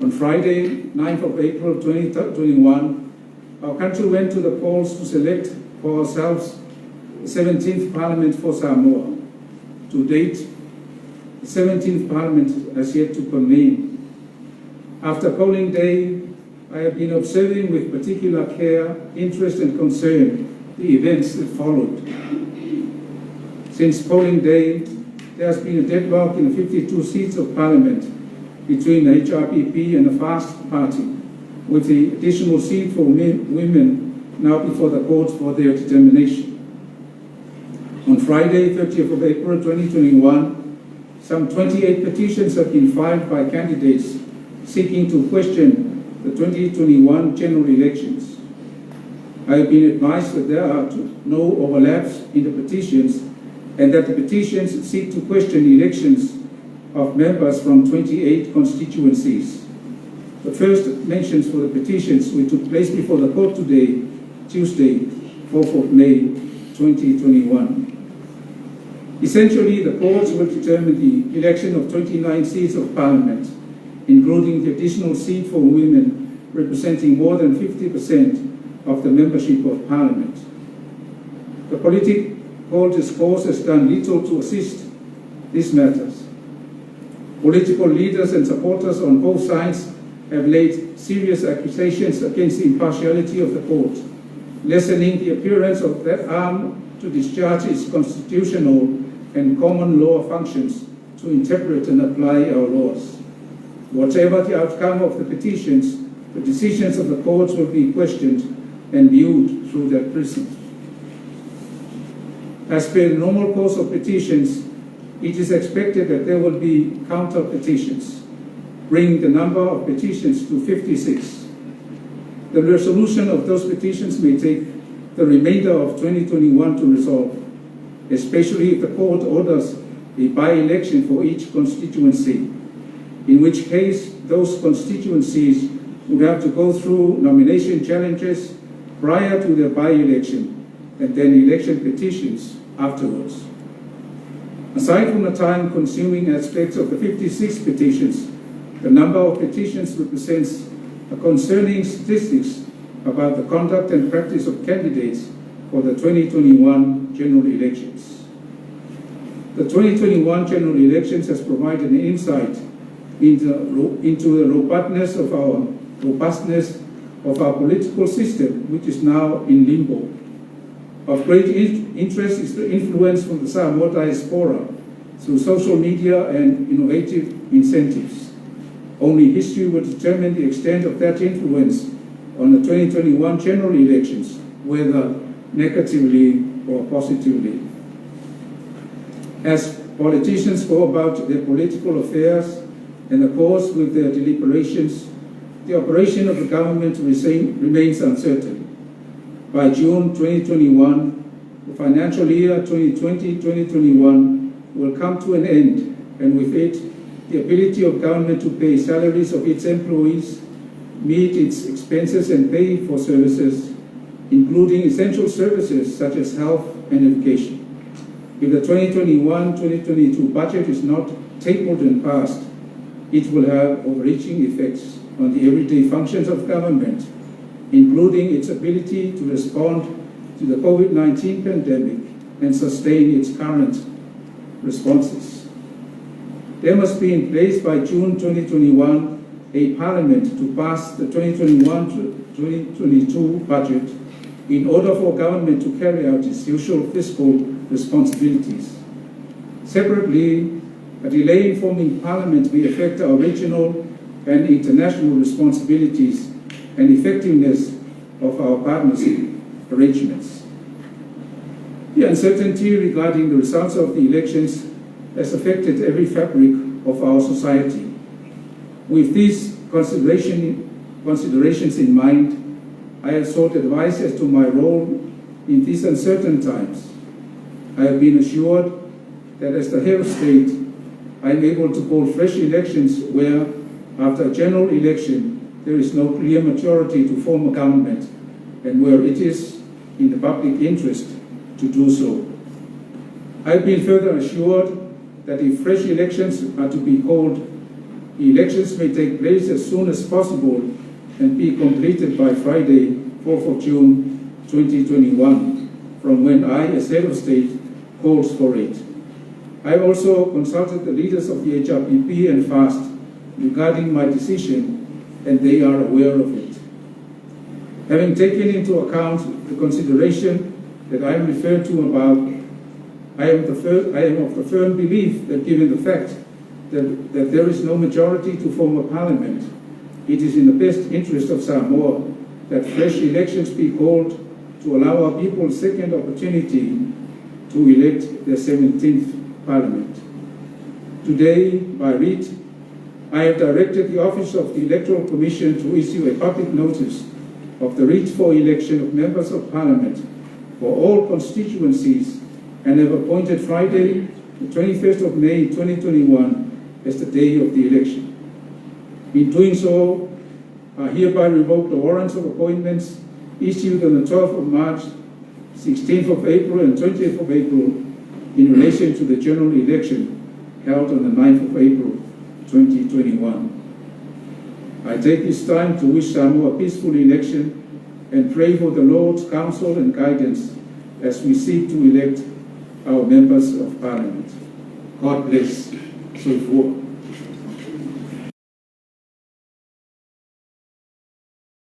On Friday, 9th of April 2021, our country went to the polls to select for ourselves the 17th Parliament for Samoa. To date, the 17th Parliament has yet to convene. After polling day, I have been observing with particular care, interest and concern the events that followed. Since polling day, there has been a deadlock in 52 seats of Parliament between the HRPP and the FAST Party, with the additional seat for women now before the courts for their determination. On Friday, 30th of April 2021, some 28 petitions have been filed by candidates seeking to question the 2021 general elections. I have been advised that there are no overlaps in the petitions and that the petitions seek to question the elections of members from 28 constituencies. The first mentions for the petitions which took place before the court today, Tuesday, 4th of May 2021. Essentially, the courts will determine the election of 29 seats of Parliament, including the additional seat for women representing more than 50% of the membership of Parliament. The political discourse has done little to assist these matters. Political leaders and supporters on both sides have laid serious accusations against the impartiality of the court, lessening the appearance of that arm to discharge its constitutional and common law functions to interpret and apply our laws. Whatever the outcome of the petitions, the decisions of the courts will be questioned and viewed through that prism. As per the normal course of petitions, it is expected that there will be counter petitions, bringing the number of petitions to 56. The resolution of those petitions may take the remainder of 2021 to resolve, especially if the court orders a by-election for each constituency, in which case those constituencies would have to go through nomination challenges prior to their by-election and then election petitions afterwards. Aside from the time-consuming aspects of the 56 petitions, the number of petitions represents a concerning statistics about the conduct and practice of candidates for the 2021 general elections. The 2021 general elections has provided an insight into the robustness of our political system, which is now in limbo. Of great interest is the influence from the Samoa diaspora through social media and innovative incentives. Only history will determine the extent of that influence on the 2021 general elections, whether negatively or positively. As politicians go about their political affairs and of course with their deliberations, the operation of the government remains uncertain. By June 2021, the financial year 2020-2021 will come to an end, and with it, the ability of government to pay salaries of its employees, meet its expenses and pay for services, including essential services such as health and education. If the 2021-2022 budget is not tabled and passed, it will have overreaching effects on the everyday functions of government, including its ability to respond to the COVID-19 pandemic and sustain its current responses. There must be in place by June 2021 a parliament to pass the 2021-2022 budget in order for government to carry out its usual fiscal responsibilities. Separately, a delay in forming parliament may affect our regional and international responsibilities and effectiveness of our partnership arrangements. The uncertainty regarding the results of the elections has affected every fabric of our society. With these considerations in mind, I have sought advice as to my role in these uncertain times. I have been assured that as the head of state, I am able to call fresh elections where, after a general election, there is no clear majority to form a government, and where it is in the public interest to do so. I have been further assured that if fresh elections are to be called, Elections may take place as soon as possible and be completed by Friday, 4th of June 2021, from when I, as head of state, calls for it. I also consulted the leaders of the HRPP and FAST regarding my decision, and they are aware of it. Having taken into account the consideration that I am referred to above, I am of the firm belief that given the fact that there is no majority to form a parliament, it is in the best interest of Samoa that fresh elections be called to allow our people a second opportunity to elect their 17th parliament. Today, by writ, I have directed the Office of the Electoral Commission to issue a public notice of the writ for election of members of parliament for all constituencies and have appointed Friday, the 21st of May 2021 as the day of the election. In doing so, I hereby revoke the warrants of appointments issued on the 12th of March, 16th of April and 20th of April in relation to the general election held on the 9th of April 2021. I take this time to wish Samoa a peaceful election and pray for the Lord's counsel and guidance as we seek to elect our members of parliament. God bless. So forth.